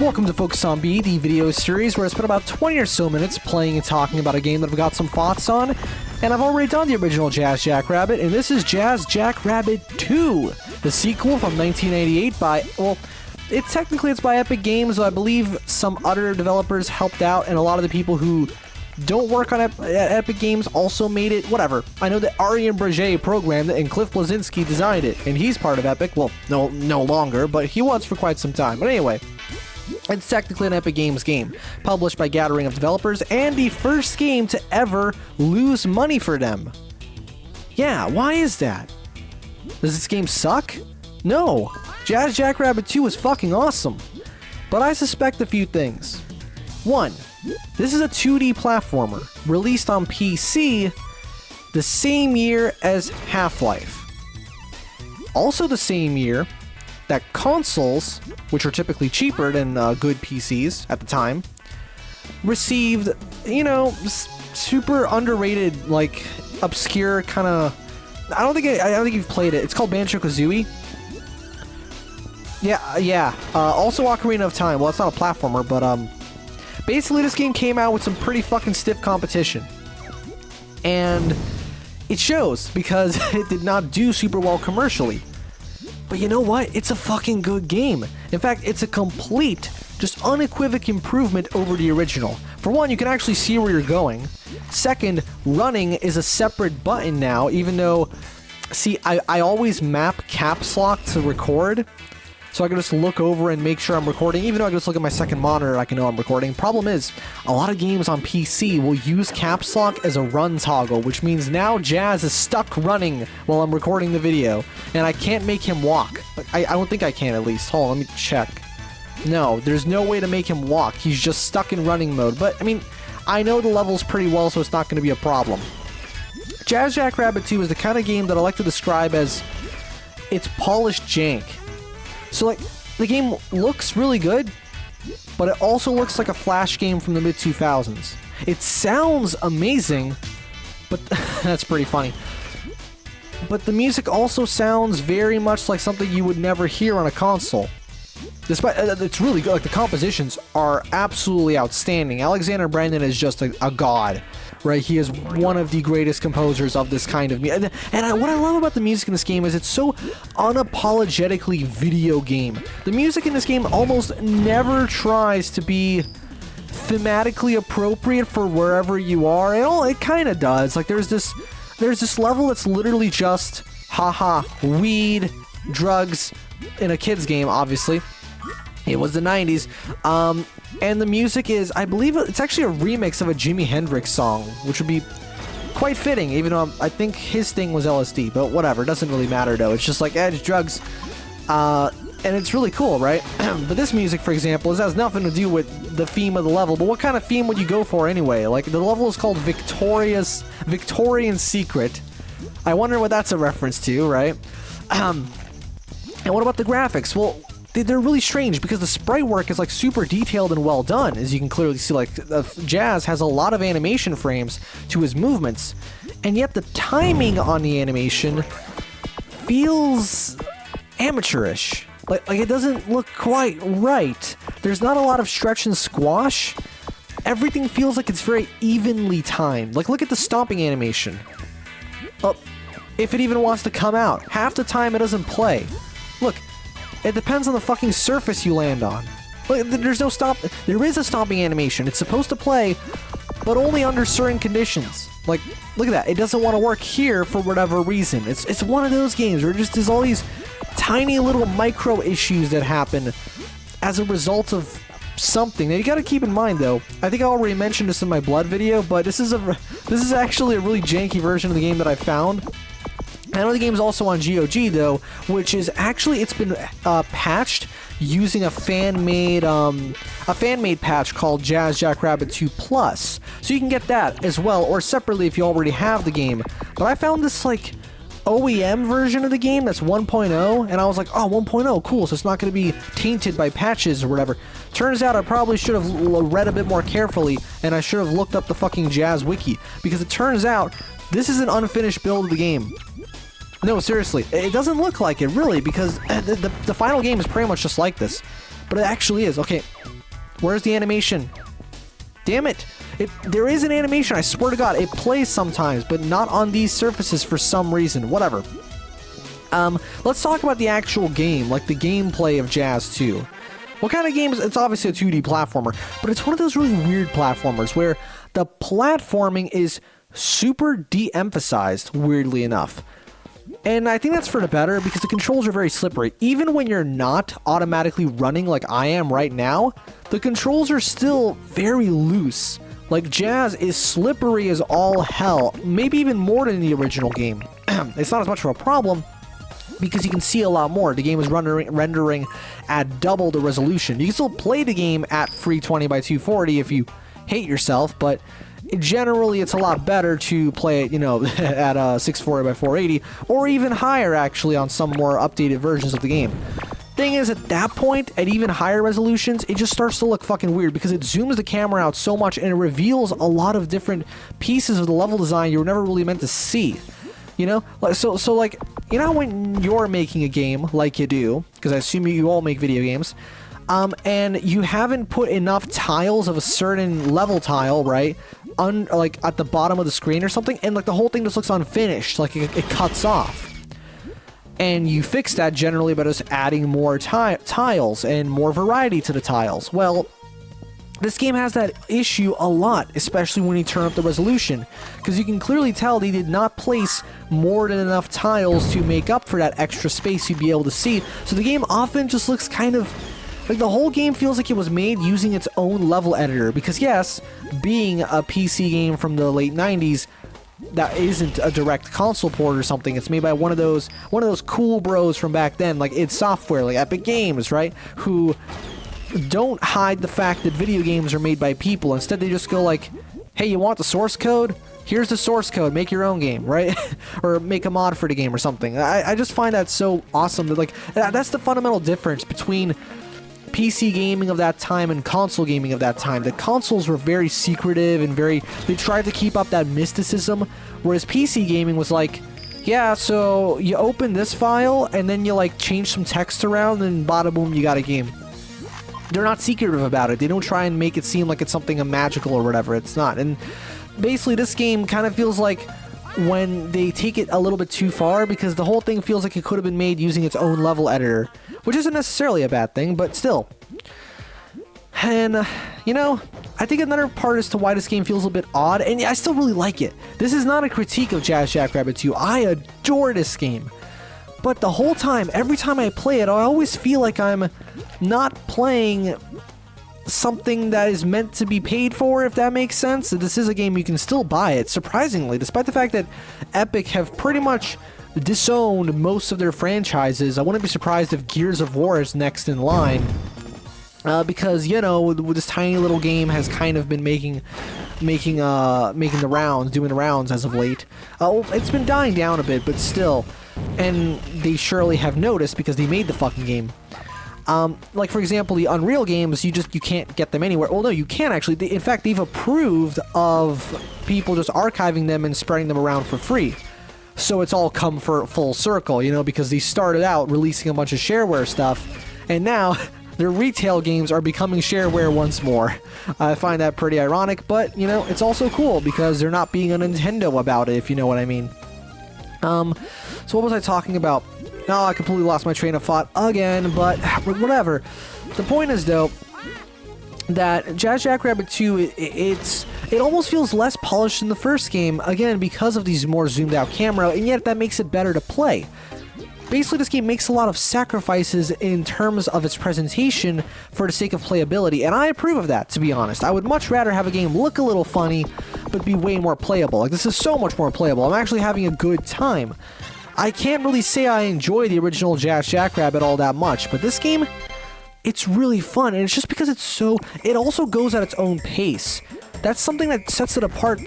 Welcome to Focus on B, the video series where I spent about 20 or so minutes playing and talking about a game that I've got some thoughts on. And I've already done the original Jazz Jackrabbit, and this is Jazz Jackrabbit 2, the sequel from 1988 by, well, it's by Epic Games, though I believe some other developers helped out, and a lot of the people who don't work on Epic Games also made it. Whatever. I know that Arian Braget programmed it and Cliff Bleszinski designed it, and he's part of Epic. Well, no longer, but he was for quite some time. But anyway, it's technically an Epic Games game, published by Gathering of Developers, and the first game to ever lose money for them. Yeah, why is that? Does this game suck? No. Jazz Jackrabbit 2 is fucking awesome. But I suspect a few things. 1. This is a 2D platformer, released on PC the same year as Half-Life. Also the same year that consoles, which are typically cheaper than good PCs at the time, received, you know, super underrated, like, obscure kind of... I don't think you've played it. It's called Banjo-Kazooie. Yeah. Also Ocarina of Time. Well, it's not a platformer, but, basically, this game came out with some pretty fucking stiff competition. And it shows, because it did not do super well commercially. But you know what? It's a fucking good game. In fact, it's a complete, just unequivocal improvement over the original. For one, you can actually see where you're going. Second, running is a separate button now, even though... See, I always map caps lock to record. So I can just look over and make sure I'm recording. Even though I can just look at my second monitor, I can know I'm recording. Problem is, a lot of games on PC will use caps lock as a run toggle, which means now Jazz is stuck running while I'm recording the video, and I can't make him walk. I don't think I can, at least. Hold on, let me check. No, there's no way to make him walk. He's just stuck in running mode. But, I mean, I know the levels pretty well, so it's not going to be a problem. Jazz Jackrabbit 2 is the kind of game that I like to describe as it's polished jank. So, like, the game looks really good, but it also looks like a Flash game from the mid-2000s. It sounds amazing, but that's pretty funny. But the music also sounds very much like something you would never hear on a console. Despite, it's really good. Like, the compositions are absolutely outstanding. Alexander Brandon is just a god, right? He is one of the greatest composers of this kind of music. And what I love about the music in this game is it's so unapologetically video game. The music in this game almost never tries to be thematically appropriate for wherever you are. It kind of does. Like, there's this level that's literally just, haha, weed, drugs, in a kid's game, obviously. It was the 90s, and the music is, I believe it's actually a remix of a Jimi Hendrix song, which would be quite fitting, even though I think his thing was LSD, but whatever, it doesn't really matter though. It's just like, it's drugs, and it's really cool, right? But this music, for example, has nothing to do with the theme of the level, but what kind of theme would you go for anyway? Like, the level is called Victorian Secret. I wonder what that's a reference to, right? And what about the graphics? Well, they're really strange because the sprite work is like super detailed and well done. As you can clearly see, like, Jazz has a lot of animation frames to his movements, and yet the timing on the animation feels amateurish. Like it doesn't look quite right. There's not a lot of stretch and squash. Everything feels like it's very evenly timed. Like, look at the stomping animation. If it even wants to come out. Half the time it doesn't play. Look, it depends on the fucking surface you land on. Look, there's no stop. There is a stomping animation. It's supposed to play, but only under certain conditions. Like, look at that. It doesn't want to work here for whatever reason. It's one of those games where there's all these tiny little micro issues that happen as a result of something. Now, you gotta keep in mind, though, I think I already mentioned this in my Blood video, but this is actually a really janky version of the game that I found. I know the game's also on GOG, though, which is actually, it's been patched using a fan-made patch called Jazz Jackrabbit 2 Plus. So you can get that as well, or separately if you already have the game. But I found this, like, OEM version of the game that's 1.0, and I was like, oh, 1.0, cool, so it's not going to be tainted by patches or whatever. Turns out I probably should have read a bit more carefully, and I should have looked up the fucking Jazz wiki, because it turns out this is an unfinished build of the game. No, seriously, it doesn't look like it, really, because the final game is pretty much just like this. But it actually is. Okay, Where's the animation? Damn it. There is an animation, I swear to God. It plays sometimes, but not on these surfaces for some reason. Whatever. Let's talk about the actual game, like the gameplay of Jazz 2. What kind of games? It's obviously a 2D platformer, but it's one of those really weird platformers where the platforming is super de-emphasized, weirdly enough. And I think that's for the better because the controls are very slippery. Even when you're not automatically running like I am right now, the controls are still very loose. Like, Jazz is slippery as all hell, maybe even more than the original game. It's not as much of a problem because you can see a lot more. The game is rendering at double the resolution. You can still play the game at 320 by 240 if you hate yourself, but generally it's a lot better to play it, you know, at 640 by 480 or even higher, actually, on some more updated versions of the game. Thing is, at that point, at even higher resolutions, it just starts to look fucking weird because it zooms the camera out so much and it reveals a lot of different pieces of the level design you were never really meant to see. You know? So like, you know when you're making a game, like you do, because I assume you all make video games, and you haven't put enough tiles of a certain level tile, right, like at the bottom of the screen or something, and like the whole thing just looks unfinished, like it cuts off. And you fix that generally by just adding more tiles and more variety to the tiles. Well, this game has that issue a lot, especially when you turn up the resolution, because you can clearly tell they did not place more than enough tiles to make up for that extra space you'd be able to see. So the game often just looks kind of like the whole game feels like it was made using its own level editor, because yes, being a PC game from the late 90s, that isn't a direct console port or something. It's made by one of those cool bros from back then, like id Software, like Epic Games, right? Who don't hide the fact that video games are made by people. Instead, they just go like, hey, you want the source code? Here's the source code. Make your own game, right? Or make a mod for the game or something. I just find that so awesome. That, like, that's the fundamental difference between PC gaming of that time and console gaming of that time. The consoles were very secretive and they tried to keep up that mysticism, whereas PC gaming was like, yeah, so you open this file and then you like change some text around and bada boom, you got a game. They're not secretive about it. They don't try and make it seem like it's something magical or whatever. It's not. And basically this game kind of feels like when they take it a little bit too far, because the whole thing feels like it could have been made using its own level editor, which isn't necessarily a bad thing, but still. And, you know, I think another part as to why this game feels a bit odd, and I still really like it. This is not a critique of Jackrabbit 2. I adore this game. But the whole time, every time I play it, I always feel like I'm not playing something that is meant to be paid for, if that makes sense. This is a game you can still buy it, surprisingly, despite the fact that Epic have pretty much disowned most of their franchises. I wouldn't be surprised if Gears of War is next in line, because, you know, this tiny little game has kind of been making the rounds, doing the rounds as of late. It's been dying down a bit, but still, and they surely have noticed because they made the fucking game. Like, for example, the Unreal games, you can't get them anywhere. Well, no, you can actually. In fact, they've approved of people just archiving them and spreading them around for free. So it's all come for full circle, you know, because they started out releasing a bunch of shareware stuff, and now their retail games are becoming shareware once more. I find that pretty ironic, but, you know, it's also cool because they're not being a Nintendo about it, if you know what I mean. So what was I talking about? No, I completely lost my train of thought again, but whatever. The point is, though, that Jackrabbit 2, it almost feels less polished than the first game, again, because of these more zoomed-out camera, and yet that makes it better to play. Basically, this game makes a lot of sacrifices in terms of its presentation for the sake of playability, and I approve of that, to be honest. I would much rather have a game look a little funny, but be way more playable. Like, this is so much more playable. I'm actually having a good time. I can't really say I enjoy the original Jackrabbit all that much, but this game, it's really fun, and it's just because it also goes at its own pace. That's something that sets it apart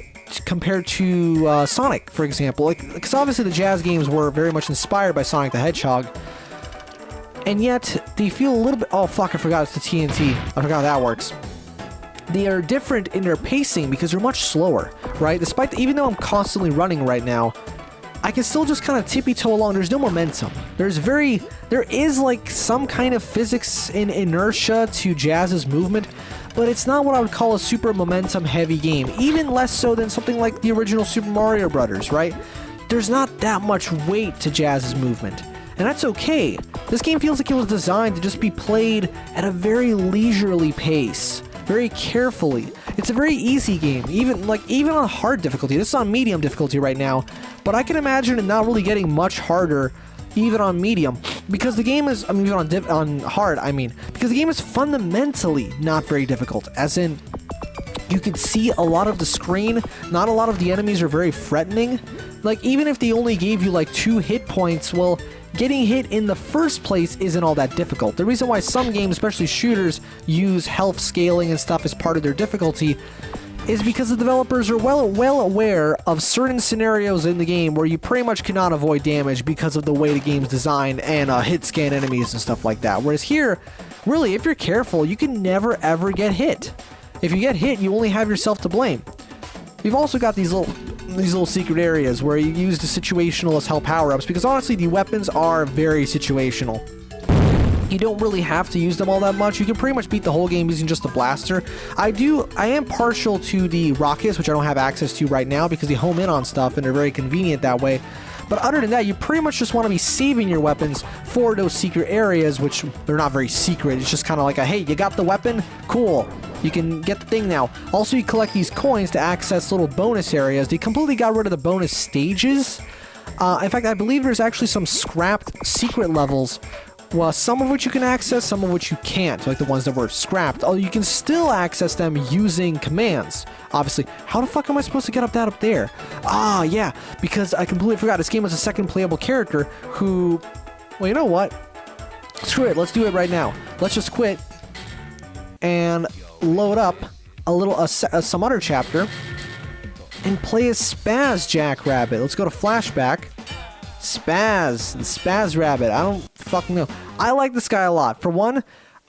compared to Sonic, for example. Like, because obviously the Jazz games were very much inspired by Sonic the Hedgehog, and yet they feel a little bit... Oh, fuck, I forgot it's the TNT. I forgot how that works. They are different in their pacing because they're much slower, right? Even though I'm constantly running right now, I can still just kind of tippy-toe along. There's no momentum. There is like some kind of physics in inertia to Jazz's movement, but it's not what I would call a super momentum-heavy game. Even less so than something like the original Super Mario Brothers, right? There's not that much weight to Jazz's movement, and that's okay. This game feels like it was designed to just be played at a very leisurely pace, very carefully. It's a very easy game, even on hard difficulty. This is on medium difficulty right now, but I can imagine it not really getting much harder even on medium, because the game is, even on hard, because the game is fundamentally not very difficult, as in, you can see a lot of the screen, not a lot of the enemies are very threatening. Like, even if they only gave you like 2 hit points, well, getting hit in the first place isn't all that difficult. The reason why some games, especially shooters, use health scaling and stuff as part of their difficulty is because the developers are well aware of certain scenarios in the game where you pretty much cannot avoid damage because of the way the game's designed and hit scan enemies and stuff like that. Whereas here, really, if you're careful, you can never ever get hit. If you get hit, you only have yourself to blame. You've also got these little secret areas where you use the situational as hell power-ups, because honestly, the weapons are very situational. You don't really have to use them all that much. You can pretty much beat the whole game using just the blaster. I am partial to the rockets, which I don't have access to right now because they home in on stuff and they're very convenient that way. But other than that, you pretty much just want to be saving your weapons for those secret areas, which they're not very secret. It's just kind of like a, hey, you got the weapon? Cool. You can get the thing now. Also, you collect these coins to access little bonus areas. They completely got rid of the bonus stages. In fact, I believe there's actually some scrapped secret levels. Well, some of which you can access, some of which you can't, like the ones that were scrapped. Oh, you can still access them using commands. Obviously, how the fuck am I supposed to get up there? Ah, yeah, because I completely forgot. This game has a second playable character who... Well, you know what? Screw it, let's do it right now. Let's just quit and load up some other chapter and play as Spaz Jackrabbit. Let's go to flashback. Spaz, the Spaz Rabbit. I don't fucking know. I like this guy a lot. For one,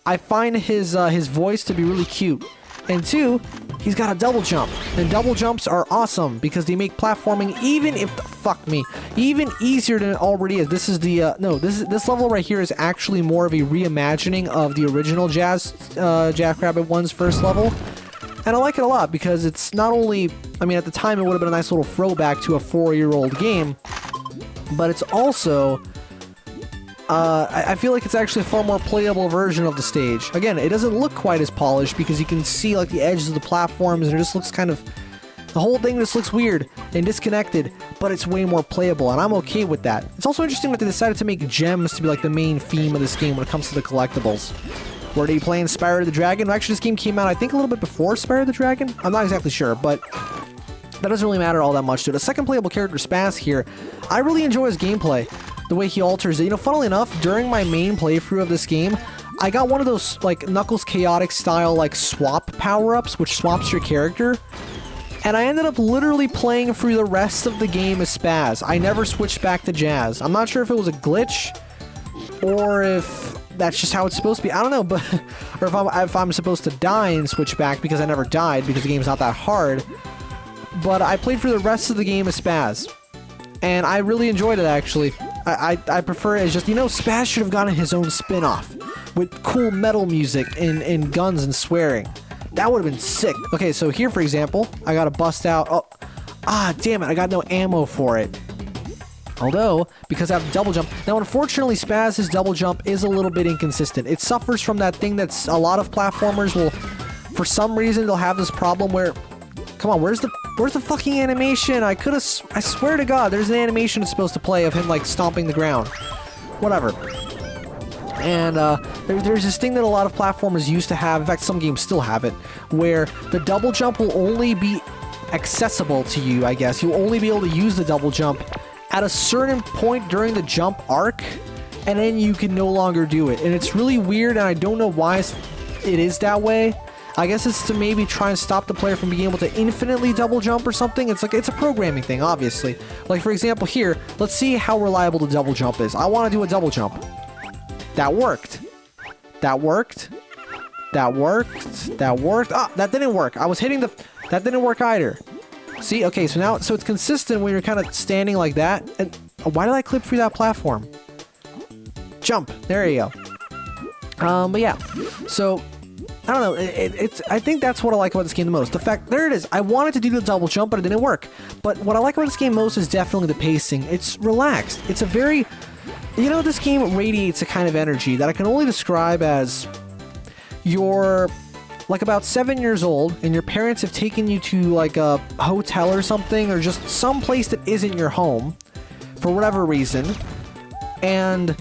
I find his voice to be really cute. And two, he's got a double jump. And double jumps are awesome because they make platforming even easier than it already is. This is the this level right here is actually more of a reimagining of the original Jackrabbit 1's first level. And I like it a lot because it's not only, at the time it would have been a nice little throwback to a 4-year-old game, but it's also, I feel like it's actually a far more playable version of the stage. Again, it doesn't look quite as polished because you can see like the edges of the platforms and it just looks kind of, the whole thing just looks weird and disconnected, but it's way more playable and I'm okay with that. It's also interesting that they decided to make gems to be like the main theme of this game when it comes to the collectibles. Were they playing Spyro the Dragon? Actually, this game came out, I think, a little bit before Spyro the Dragon. I'm not exactly sure, but that doesn't really matter all that much to it. The second playable character, Spaz, here, I really enjoy his gameplay, the way he alters it. Funnily enough, during my main playthrough of this game, I got one of those, like, Knuckles Chaotic style, like, swap power-ups, which swaps your character, and I ended up literally playing through the rest of the game as Spaz. I never switched back to Jazz. I'm not sure if it was a glitch, or if that's just how it's supposed to be. I don't know, but or if I'm supposed to die and switch back because I never died because the game's not that hard. But I played through the rest of the game as Spaz, and I really enjoyed it, actually. I prefer it as just, Spaz should have gotten his own spin-off with cool metal music and guns and swearing. That would have been sick. Okay, so here, for example, I gotta bust out... damn it, I got no ammo for it. Although, because I have double jump... Now, unfortunately, Spaz's double jump is a little bit inconsistent. It suffers from that thing that's a lot of platformers will... For some reason, they'll have this problem where... Come on, where's the fucking animation? I swear to God, there's an animation it's supposed to play of him, like, stomping the ground. Whatever. And, there's this thing that a lot of platformers used to have, in fact, some games still have it, where the double jump will only be accessible to you, I guess. You'll only be able to use the double jump at a certain point during the jump arc, and then you can no longer do it. And it's really weird, and I don't know why it is that way. I guess it's to maybe try and stop the player from being able to infinitely double jump or something. It's a programming thing, obviously. Like, for example, here, let's see how reliable the double jump is. I want to do a double jump. That worked. That worked. That worked. That worked. Ah, that didn't work. I was hitting the... That didn't work either. See, okay, so now, so it's consistent when you're kind of standing like that. And why did I clip through that platform? Jump. There you go. But yeah, so I don't know. I think that's what I like about this game the most. The fact, there it is. I wanted to do the double jump, but it didn't work. But what I like about this game most is definitely the pacing. It's relaxed. It's a very, you know, this game radiates a kind of energy that I can only describe as you're like about 7 years old and your parents have taken you to like a hotel or something, or just some place that isn't your home for whatever reason, and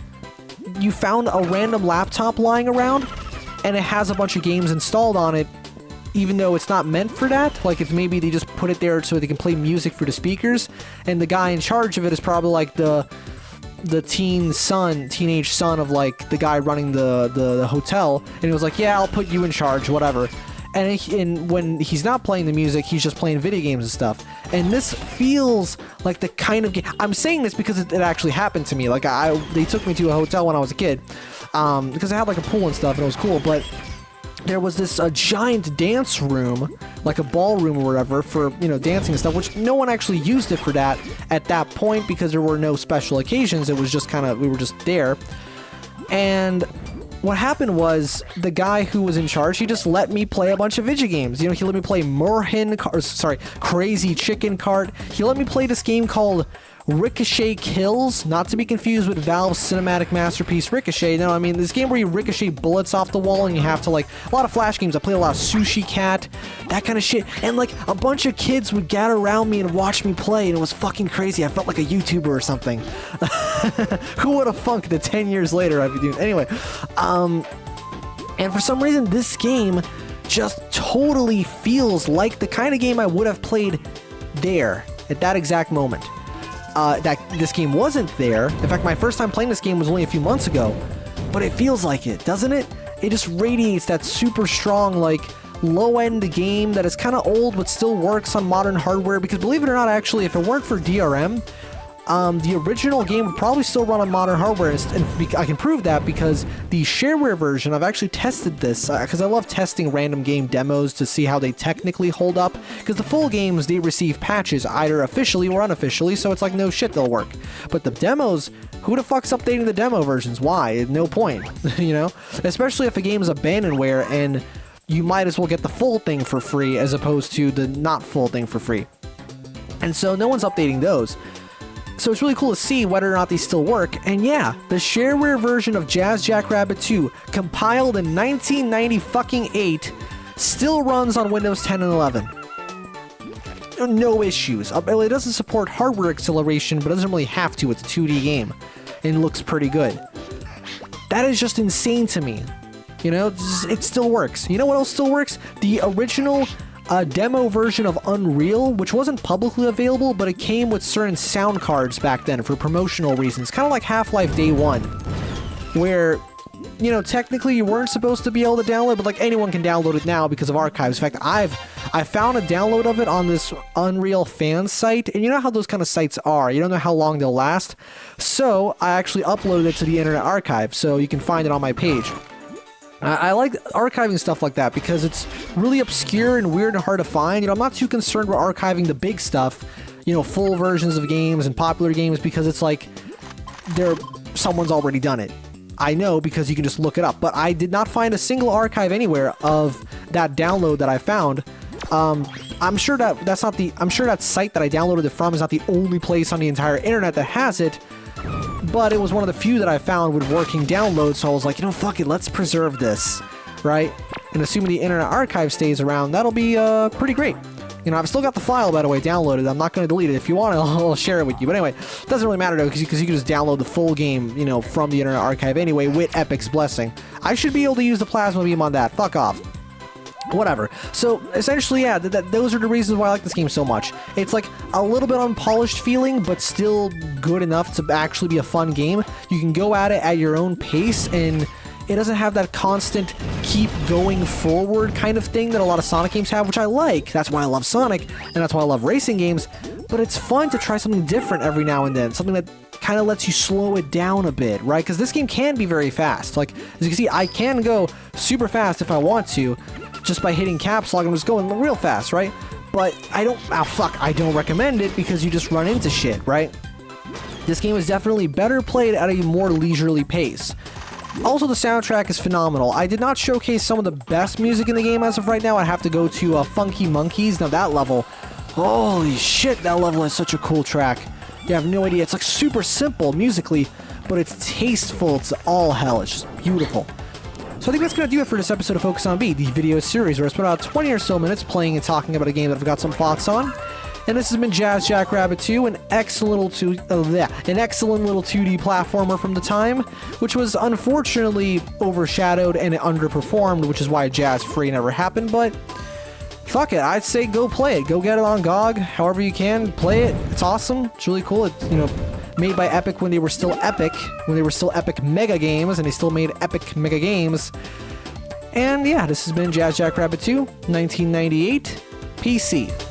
you found a random laptop lying around and it has a bunch of games installed on it, even though it's not meant for that. Like, it's maybe they just put it there so they can play music for the speakers, and the guy in charge of it is probably like the teenage son of like the guy running the hotel, and he was like, yeah, I'll put you in charge, whatever. And when he's not playing the music, he's just playing video games and stuff. And this feels like the kind of game. I'm saying this because it actually happened to me. Like, they took me to a hotel when I was a kid, because I had like a pool and stuff, and it was cool. But there was this giant dance room, like a ballroom or whatever, for, you know, dancing and stuff, which no one actually used it for that at that point because there were no special occasions. It was just kind of, we were just there. And what happened was the guy who was in charge, he just let me play a bunch of video games. You know, he let me play Crazy Chicken Kart. He let me play this game called Ricochet Kills, not to be confused with Valve's cinematic masterpiece Ricochet. No, I mean this game where you ricochet bullets off the wall and you have to, like, a lot of Flash games. I played a lot of Sushi Cat, that kind of shit, and like a bunch of kids would gather around me and watch me play, and it was fucking crazy. I felt like a YouTuber or something. Who would have funked that 10 years later I'd be doing anyway? And for some reason this game just totally feels like the kind of game I would have played there at that exact moment. That this game wasn't there. In fact, my first time playing this game was only a few months ago, but it feels like it, doesn't it? It just radiates that super strong, like, low-end game that is kind of old but still works on modern hardware, because believe it or not, actually, if it weren't for DRM, the original game would probably still run on modern hardware, and I can prove that because the shareware version, I've actually tested this, because I love testing random game demos to see how they technically hold up, because the full games, they receive patches, either officially or unofficially, so it's like, no shit, they'll work. But the demos, who the fuck's updating the demo versions? Why? No point, you know? Especially if a game is abandonware, and you might as well get the full thing for free, as opposed to the not full thing for free. And so no one's updating those. So it's really cool to see whether or not these still work, and yeah, the shareware version of Jazz Jackrabbit 2, compiled in 1998, still runs on Windows 10 and 11. No issues. It doesn't support hardware acceleration, but it doesn't really have to. It's a 2D game, and it looks pretty good. That is just insane to me. You know, it still works. You know what else still works? The original demo version of Unreal, which wasn't publicly available, but it came with certain sound cards back then for promotional reasons, kind of like Half-Life Day 1, where, you know, technically you weren't supposed to be able to download, but like anyone can download it now because of archives. In fact, I found a download of it on this Unreal fan site, and you know how those kind of sites are, you don't know how long they'll last, so I actually uploaded it to the Internet Archive, so you can find it on my page. I like archiving stuff like that because it's really obscure and weird and hard to find. You know, I'm not too concerned with archiving the big stuff, you know, full versions of games and popular games, because it's like someone's already done it. I know because you can just look it up, but I did not find a single archive anywhere of that download that I found. I'm sure that site that I downloaded it from is not the only place on the entire internet that has it, but it was one of the few that I found with working downloads, so I was like, you know, fuck it, let's preserve this, right? And assuming the Internet Archive stays around, that'll be pretty great. You know, I've still got the file, by the way, downloaded. I'm not going to delete it. If you want, I'll share it with you. But anyway, it doesn't really matter, though, because you can just download the full game, you know, from the Internet Archive anyway, with Epic's blessing. I should be able to use the plasma beam on that. Fuck off. Whatever. So, essentially, yeah, those are the reasons why I like this game so much. It's like a little bit unpolished feeling, but still good enough to actually be a fun game. You can go at it at your own pace, and it doesn't have that constant keep going forward kind of thing that a lot of Sonic games have, which I like. That's why I love Sonic, and that's why I love racing games. But it's fun to try something different every now and then, something that kind of lets you slow it down a bit, right? Because this game can be very fast. Like, as you can see, I can go super fast if I want to, just by hitting caps lock and just going real fast, right? but I don't recommend it because you just run into shit, right? This game is definitely better played at a more leisurely pace. Also, the soundtrack is phenomenal. I did not showcase some of the best music in the game as of right now. I'd have to go to Funky Monkeys. Now that level, holy shit, that level has such a cool track. You have no idea. It's like super simple musically, but it's tasteful. It's all hell. It's just beautiful. So I think that's going to do it for this episode of Focus on B, the video series where I spent about 20 or so minutes playing and talking about a game that I've got some thoughts on. And this has been Jazz Jackrabbit 2, an excellent little 2D platformer from the time, which was unfortunately overshadowed and underperformed, which is why Jazz Free never happened, but fuck it, I'd say go play it. Go get it on GOG, however you can, play it. It's awesome. It's really cool. It's, you know, made by Epic when they were still Epic, Epic Mega Games, and they still made Epic Mega Games. And yeah, this has been Jazz Jackrabbit 2, 1998, PC.